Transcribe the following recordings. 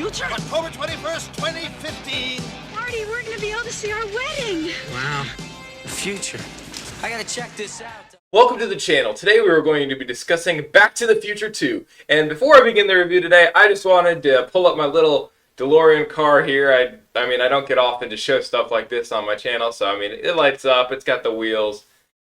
future? October 21st, 2015. Marty, we're going to be able to see our wedding. Wow. The future. I gotta check this out. Welcome to the channel. Today we are going to be discussing Back to the Future 2. And before I begin the review today, I just wanted to pull up my little DeLorean car here. I mean, I don't get often to show stuff like this on my channel, so I mean, it lights up, it's got the wheels,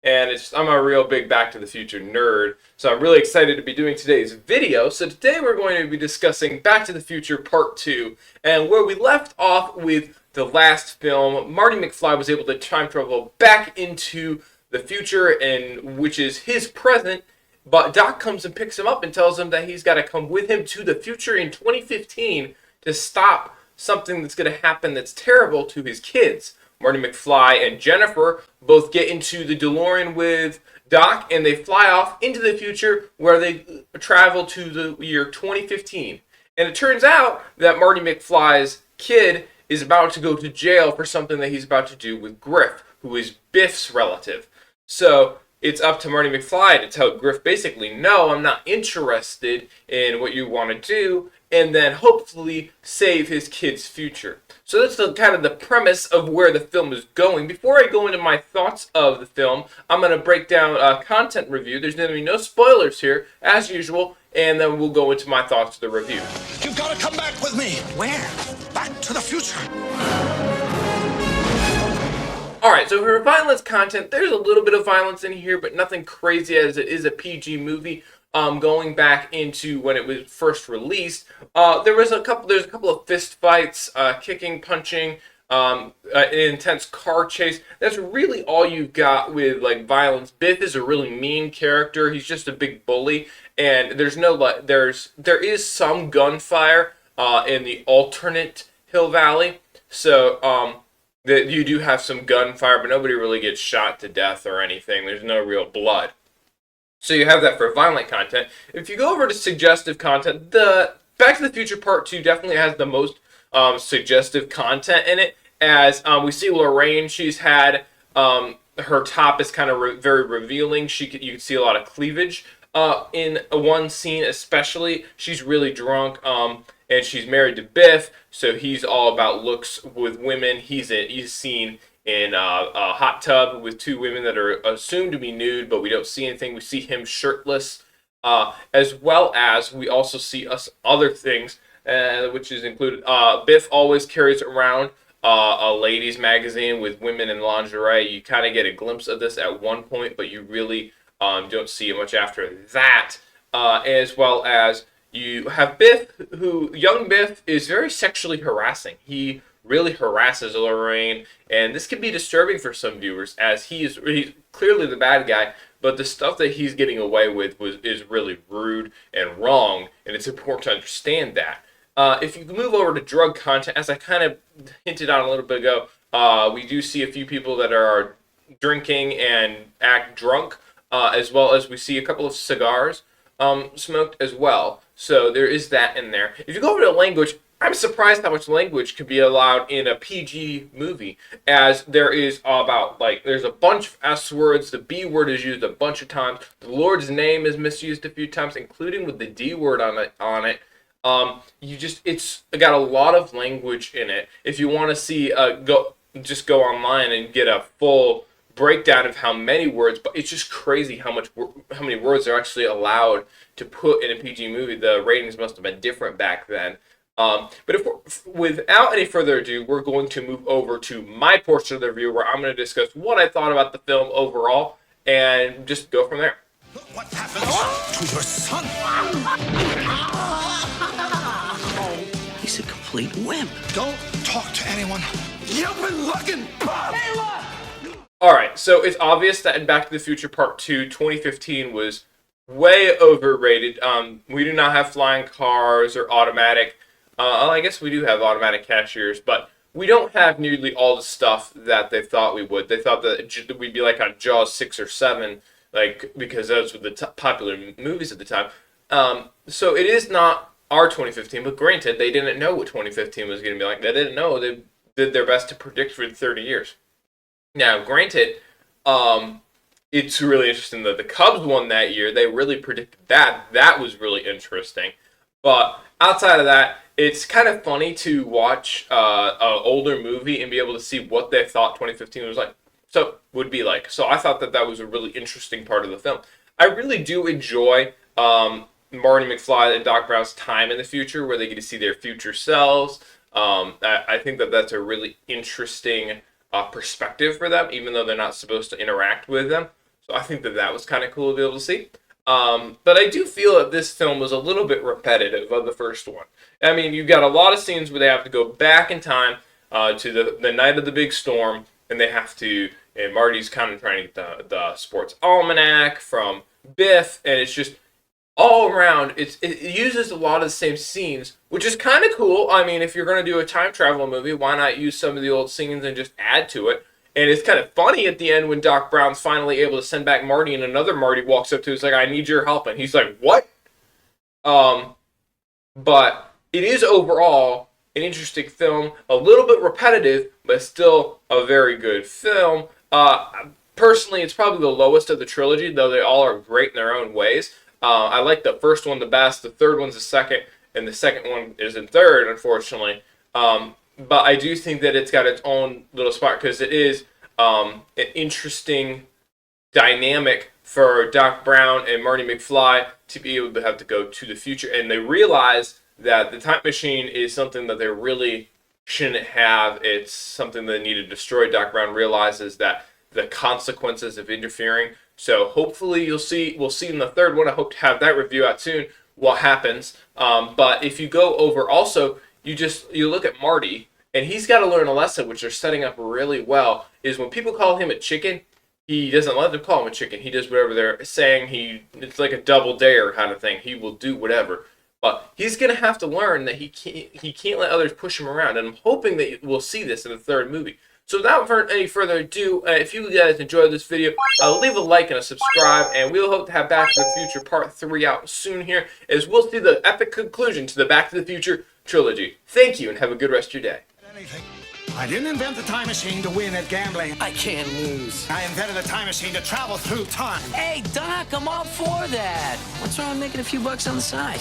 and I'm a real big Back to the Future nerd, so I'm really excited to be doing today's video. So today we're going to be discussing Back to the Future Part 2, and where we left off with the last film, Marty McFly was able to time travel back into the future, and which is his present, but Doc comes and picks him up and tells him that he's got to come with him to the future in 2015 to stop something that's going to happen that's terrible to his kids. Marty McFly and Jennifer both get into the DeLorean with Doc, and they fly off into the future where they travel to the year 2015. And it turns out that Marty McFly's kid is about to go to jail for something that he's about to do with Griff, who is Biff's relative. So it's up to Marty McFly to tell Griff basically, no, I'm not interested in what you want to do, and then hopefully save his kid's future. So that's kind of the premise of where the film is going. Before I go into my thoughts of the film, I'm going to break down a content review. There's going to be no spoilers here, as usual, and then we'll go into my thoughts of the review. You've got to come back with me. Where? Back to the future. Alright, so for violence content, there's a little bit of violence in here, but nothing crazy as it is a PG movie. Going back into when it was first released, there's a couple of fist fights, kicking, punching, an intense car chase. That's really all you've got with like violence. Biff is a really mean character. He's just a big bully, and there is some gunfire in the alternate Hill Valley. So that you do have some gunfire, but nobody really gets shot to death or anything. There's no real blood. So you have that for violent content. If you go over to suggestive content, the Back to the Future Part 2 definitely has the most suggestive content in it. As we see Lorraine, she's had, her top is kind of very revealing. You can see a lot of cleavage in one scene especially. She's really drunk. And she's married to Biff, so he's all about looks with women. He's seen in a hot tub with two women that are assumed to be nude, but we don't see anything. We see him shirtless, as well as we also see other things, which is included. Biff always carries around a ladies' magazine with women in lingerie. You kind of get a glimpse of this at one point, but you really don't see it much after that, as well as you have Biff, young Biff is very sexually harassing. He really harasses Lorraine, and this can be disturbing for some viewers, as he's clearly the bad guy, but the stuff that he's getting away with is really rude and wrong, and it's important to understand that. If you move over to drug content, as I kind of hinted on a little bit ago, we do see a few people that are drinking and act drunk, as well as we see a couple of cigars smoked as well. So there is that in there. If you go over to language, I'm surprised how much language could be allowed in a PG movie, as there is there's a bunch of S words. The B word is used a bunch of times. The Lord's name is misused a few times, including with the D word on it. It's got a lot of language in it. If you want to see, go online and get a full breakdown of how many words, but it's just crazy how many words are actually allowed to put in a PG movie. The ratings must have been different back then. But without any further ado, we're going to move over to my portion of the review, where I'm going to discuss what I thought about the film overall and just go from there. Look what happens to your son. He's a complete wimp. Don't talk to anyone. You've been looking. Alright, so it's obvious that in Back to the Future Part 2, 2015 was way overrated. We do not have flying cars or automatic. I guess we do have automatic cashiers, but we don't have nearly all the stuff that they thought we would. They thought that we'd be like on Jaws 6 or 7, because those were the popular movies at the time. So it is not our 2015, but granted, they didn't know what 2015 was going to be like. They didn't know. They did their best to predict for 30 years. Now, granted, it's really interesting that the Cubs won that year. They really predicted that. That was really interesting. But outside of that, it's kind of funny to watch an older movie and be able to see what they thought 2015 was like. So would be like. So I thought that that was a really interesting part of the film. I really do enjoy Marty McFly and Doc Brown's time in the future, where they get to see their future selves. I think that that's a really interesting perspective for them, even though they're not supposed to interact with them. So I think that that was kind of cool to be able to see. But I do feel that this film was a little bit repetitive of the first one. I mean, you've got a lot of scenes where they have to go back in time to the night of the big storm, and they have to, and Marty's kind of trying to get the sports almanac from Biff, and it's just all around, it uses a lot of the same scenes, which is kind of cool. I mean, if you're going to do a time travel movie, why not use some of the old scenes and just add to it? And it's kind of funny at the end when Doc Brown's finally able to send back Marty, and another Marty walks up to him, he's like, I need your help. And he's like, what? But it is overall an interesting film, a little bit repetitive, but still a very good film. Personally, it's probably the lowest of the trilogy, though they all are great in their own ways. I like the first one the best, the third one's the second, and the second one is in third, unfortunately. But I do think that it's got its own little spot, because it is an interesting dynamic for Doc Brown and Marty McFly to be able to have to go to the future. And they realize that the time machine is something that they really shouldn't have. It's something they need to destroy. Doc Brown realizes that the consequences of interfering. So hopefully we'll see in the third one. I hope to have that review out soon, what happens. But if you go over also, you look at Marty, and he's got to learn a lesson, which they're setting up really well, is when people call him a chicken, he doesn't let them call him a chicken. He does whatever they're saying. It's like a double dare kind of thing. He will do whatever. But he's going to have to learn that he can't let others push him around. And I'm hoping that we'll see this in the third movie. So without any further ado, if you guys enjoyed this video, leave a like and a subscribe, and we'll hope to have Back to the Future Part 3 out soon here, as we'll see the epic conclusion to the Back to the Future trilogy. Thank you, and have a good rest of your day. I didn't invent the time machine to win at gambling. I can't lose. I invented a time machine to travel through time. Hey, Doc, I'm all for that. What's wrong with making a few bucks on the side?